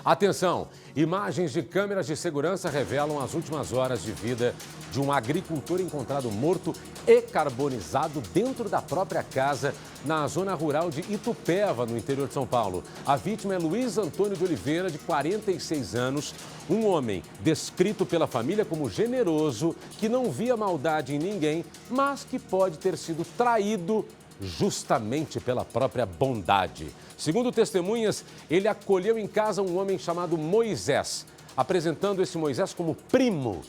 Atenção! Imagens de câmeras de segurança revelam as últimas horas de vida de um agricultor encontrado morto e carbonizado dentro da própria casa na zona rural de Itupeva, no interior de São Paulo. A vítima é Luiz Antônio de Oliveira, de 46 anos, um homem descrito pela família como generoso, que não via maldade em ninguém, mas que pode ter sido traído justamente pela própria bondade. Segundo testemunhas, ele acolheu em casa um homem chamado Moisés, apresentando esse Moisés como primo.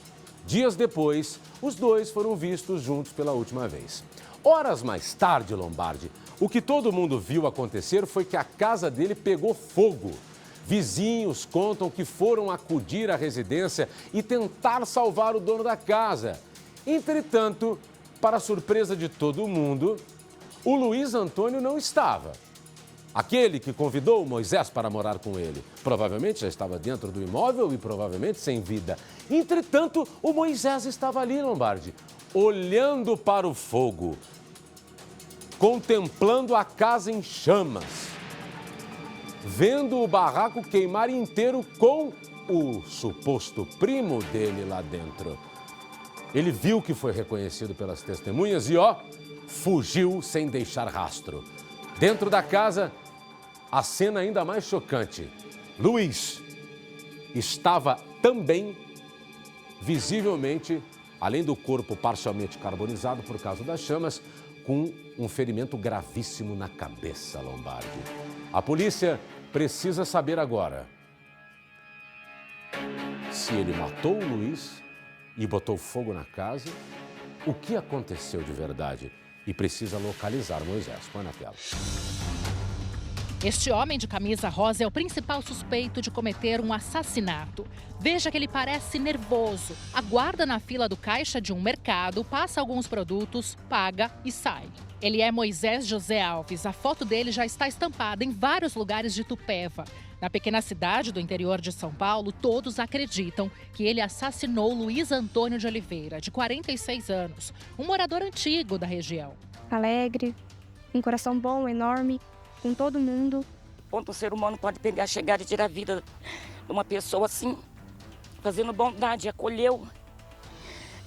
Dias depois, os dois foram vistos juntos pela última vez. Horas mais tarde, Lombardi, o que todo mundo viu acontecer foi que a casa dele pegou fogo. Vizinhos contam que foram acudir à residência e tentar salvar o dono da casa. Entretanto, para surpresa de todo mundo, o Luiz Antônio não estava. Aquele que convidou o Moisés para morar com ele provavelmente já estava dentro do imóvel e provavelmente sem vida. Entretanto, o Moisés estava ali, Lombardi, olhando para o fogo, contemplando a casa em chamas, vendo o barraco queimar inteiro com o suposto primo dele lá dentro. Ele viu que foi reconhecido pelas testemunhas e, fugiu sem deixar rastro. Dentro da casa, a cena ainda mais chocante. Luiz estava também, visivelmente, além do corpo parcialmente carbonizado por causa das chamas, com um ferimento gravíssimo na cabeça, Lombardi. A polícia precisa saber agora se ele matou o Luiz e botou fogo na casa, o que aconteceu de verdade, e precisa localizar Moisés. Põe na tela. Este homem de camisa rosa é o principal suspeito de cometer um assassinato. Veja que ele parece nervoso. Aguarda na fila do caixa de um mercado, passa alguns produtos, paga e sai. Ele é Moisés José Alves. A foto dele já está estampada em vários lugares de Itupeva. Na pequena cidade do interior de São Paulo, todos acreditam que ele assassinou Luiz Antônio de Oliveira, de 46 anos, um morador antigo da região. Alegre, um coração bom, enorme, com todo mundo. Ponto, um ser humano pode pegar, chegar e tirar a vida de uma pessoa assim, fazendo bondade, acolheu,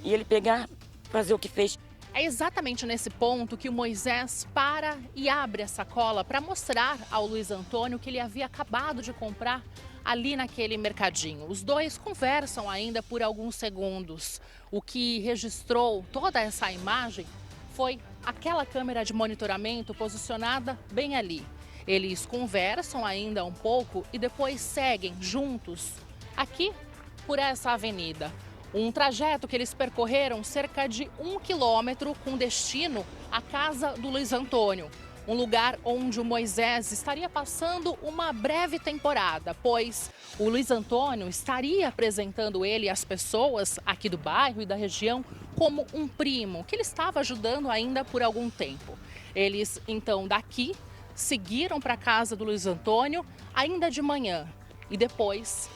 e ele pegar, fazer o que fez. É exatamente nesse ponto que o Moisés para e abre a sacola para mostrar ao Luiz Antônio que ele havia acabado de comprar ali naquele mercadinho. Os dois conversam ainda por alguns segundos. O que registrou toda essa imagem foi aquela câmera de monitoramento posicionada bem ali. Eles conversam ainda um pouco e depois seguem juntos aqui por essa avenida. Um trajeto que eles percorreram cerca de 1 quilômetro com destino à casa do Luiz Antônio. Um lugar onde o Moisés estaria passando uma breve temporada, pois o Luiz Antônio estaria apresentando ele às pessoas aqui do bairro e da região como um primo, que ele estava ajudando ainda por algum tempo. Eles, então, daqui seguiram para a casa do Luiz Antônio ainda de manhã e depois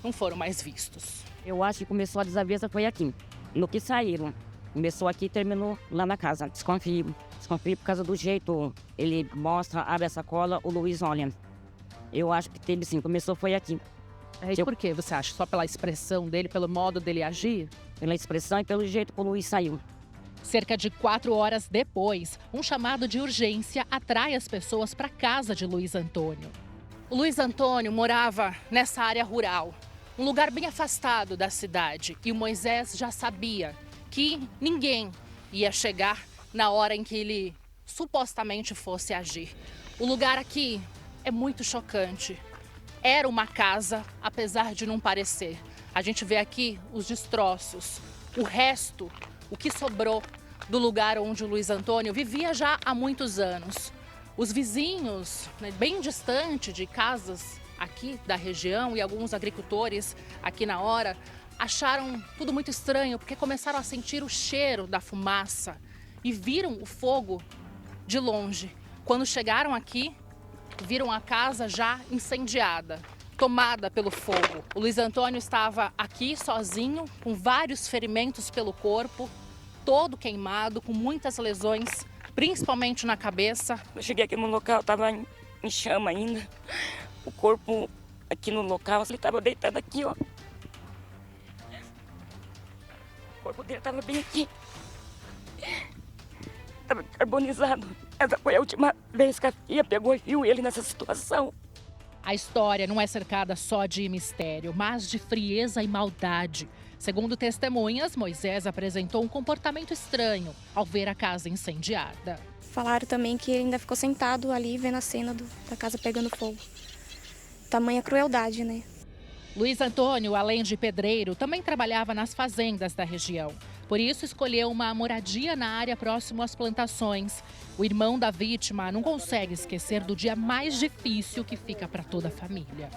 não foram mais vistos. Eu acho que começou a desavença foi aqui, no que saíram. Começou aqui e terminou lá na casa. Desconfio por causa do jeito. Ele mostra, abre a sacola, o Luiz olha. Eu acho que teve sim, começou foi aqui. E por que você acha? Só pela expressão dele, pelo modo dele agir? Pela expressão e pelo jeito que o Luiz saiu. Cerca de 4 horas depois, um chamado de urgência atrai as pessoas para a casa de Luiz Antônio. O Luiz Antônio morava nessa área rural, um lugar bem afastado da cidade. E o Moisés já sabia que ninguém ia chegar na hora em que ele supostamente fosse agir. O lugar aqui é muito chocante. Era uma casa, apesar de não parecer. A gente vê aqui os destroços, o resto, o que sobrou do lugar onde o Luiz Antônio vivia já há muitos anos. Os vizinhos, bem distante de casas aqui da região, e alguns agricultores aqui na hora acharam tudo muito estranho, porque começaram a sentir o cheiro da fumaça e viram o fogo de longe. Quando chegaram aqui, viram a casa já incendiada, tomada pelo fogo. O Luiz Antônio estava aqui sozinho, com vários ferimentos pelo corpo, todo queimado, com muitas lesões, principalmente na cabeça. Eu cheguei aqui no local, estava em chama ainda. O corpo aqui no local, ele estava deitado aqui, ó. O corpo dele estava bem aqui. Estava carbonizado. Essa foi a última vez que a FIA pegou e viu ele nessa situação. A história não é cercada só de mistério, mas de frieza e maldade. Segundo testemunhas, Moisés apresentou um comportamento estranho ao ver a casa incendiada. Falaram também que ele ainda ficou sentado ali vendo a cena da casa pegando fogo. Tamanha crueldade, né? Luiz Antônio, além de pedreiro, também trabalhava nas fazendas da região. Por isso, escolheu uma moradia na área próximo às plantações. O irmão da vítima não consegue esquecer do dia mais difícil que fica para toda a família.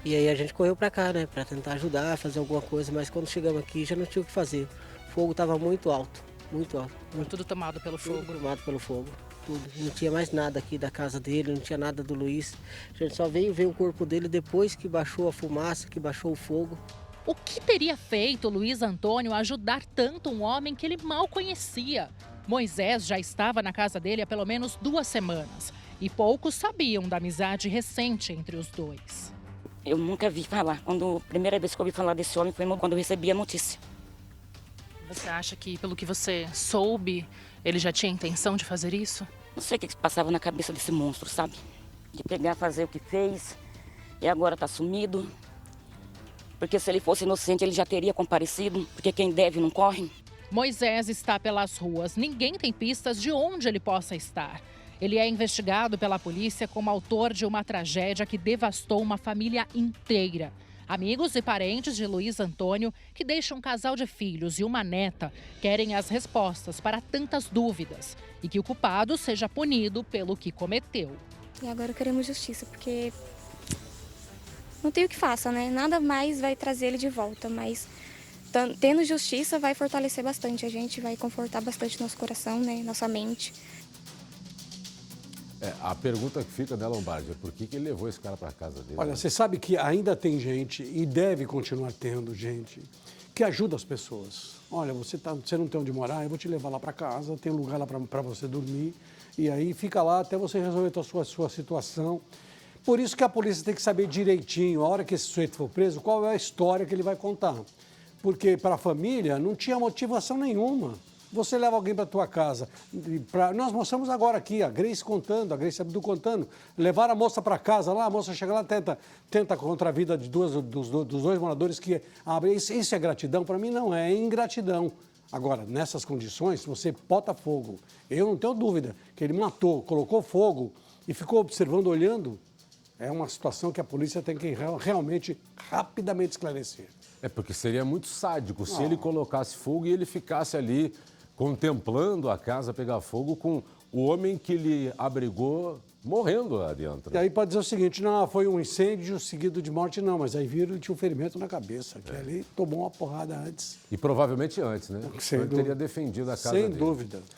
E aí a gente correu para cá, né, para tentar ajudar, fazer alguma coisa, mas quando chegamos aqui já não tinha o que fazer. O fogo estava muito alto, muito alto. Tudo tomado pelo fogo. Tudo tomado pelo fogo, tudo. Não tinha mais nada aqui da casa dele, não tinha nada do Luiz. A gente só veio ver o corpo dele depois que baixou a fumaça, que baixou o fogo. O que teria feito Luiz Antônio ajudar tanto um homem que ele mal conhecia? Moisés já estava na casa dele há pelo menos 2 semanas e poucos sabiam da amizade recente entre os dois. Eu nunca vi falar. A primeira vez que eu ouvi falar desse homem foi quando eu recebi a notícia. Você acha que, pelo que você soube, ele já tinha intenção de fazer isso? Não sei o que passava na cabeça desse monstro, sabe? De pegar, fazer o que fez e agora tá sumido. Porque se ele fosse inocente, ele já teria comparecido, porque quem deve não corre. Moisés está pelas ruas. Ninguém tem pistas de onde ele possa estar. Ele é investigado pela polícia como autor de uma tragédia que devastou uma família inteira. Amigos e parentes de Luiz Antônio, que deixam um casal de filhos e uma neta, querem as respostas para tantas dúvidas e que o culpado seja punido pelo que cometeu. E agora queremos justiça, porque não tem o que faça, né? Nada mais vai trazer ele de volta, mas tendo justiça vai fortalecer bastante a gente, vai confortar bastante nosso coração, né? Nossa mente. A pergunta que fica, né, Lombardi, é por que ele levou esse cara para casa dele? Olha, você sabe que ainda tem gente, e deve continuar tendo gente, que ajuda as pessoas. Olha, você não tem onde morar, eu vou te levar lá para casa, tem um lugar lá para você dormir, e aí fica lá até você resolver a sua situação. Por isso que a polícia tem que saber direitinho, a hora que esse sujeito for preso, qual é a história que ele vai contar. Porque para a família não tinha motivação nenhuma. Você leva alguém para a tua casa. Nós mostramos agora aqui, a Grace contando, a Grace Abdu contando. Levaram a moça para casa lá, a moça chega lá, tenta contra a vida dos 2 moradores que abrem. Isso é gratidão? Para mim não, é ingratidão. Agora, nessas condições, se você bota fogo, eu não tenho dúvida que ele matou, colocou fogo e ficou observando, olhando, é uma situação que a polícia tem que realmente, rapidamente esclarecer. É porque seria muito sádico se ele colocasse fogo e ele ficasse ali contemplando a casa pegar fogo com o homem que lhe abrigou morrendo lá dentro. E aí pode dizer o seguinte, não, foi um incêndio seguido de morte, não, mas aí viram e tinha um ferimento na cabeça, que ali tomou uma porrada antes. E provavelmente antes, né? Sem ele dúvida. teria defendido a casa Sem dele. dúvida.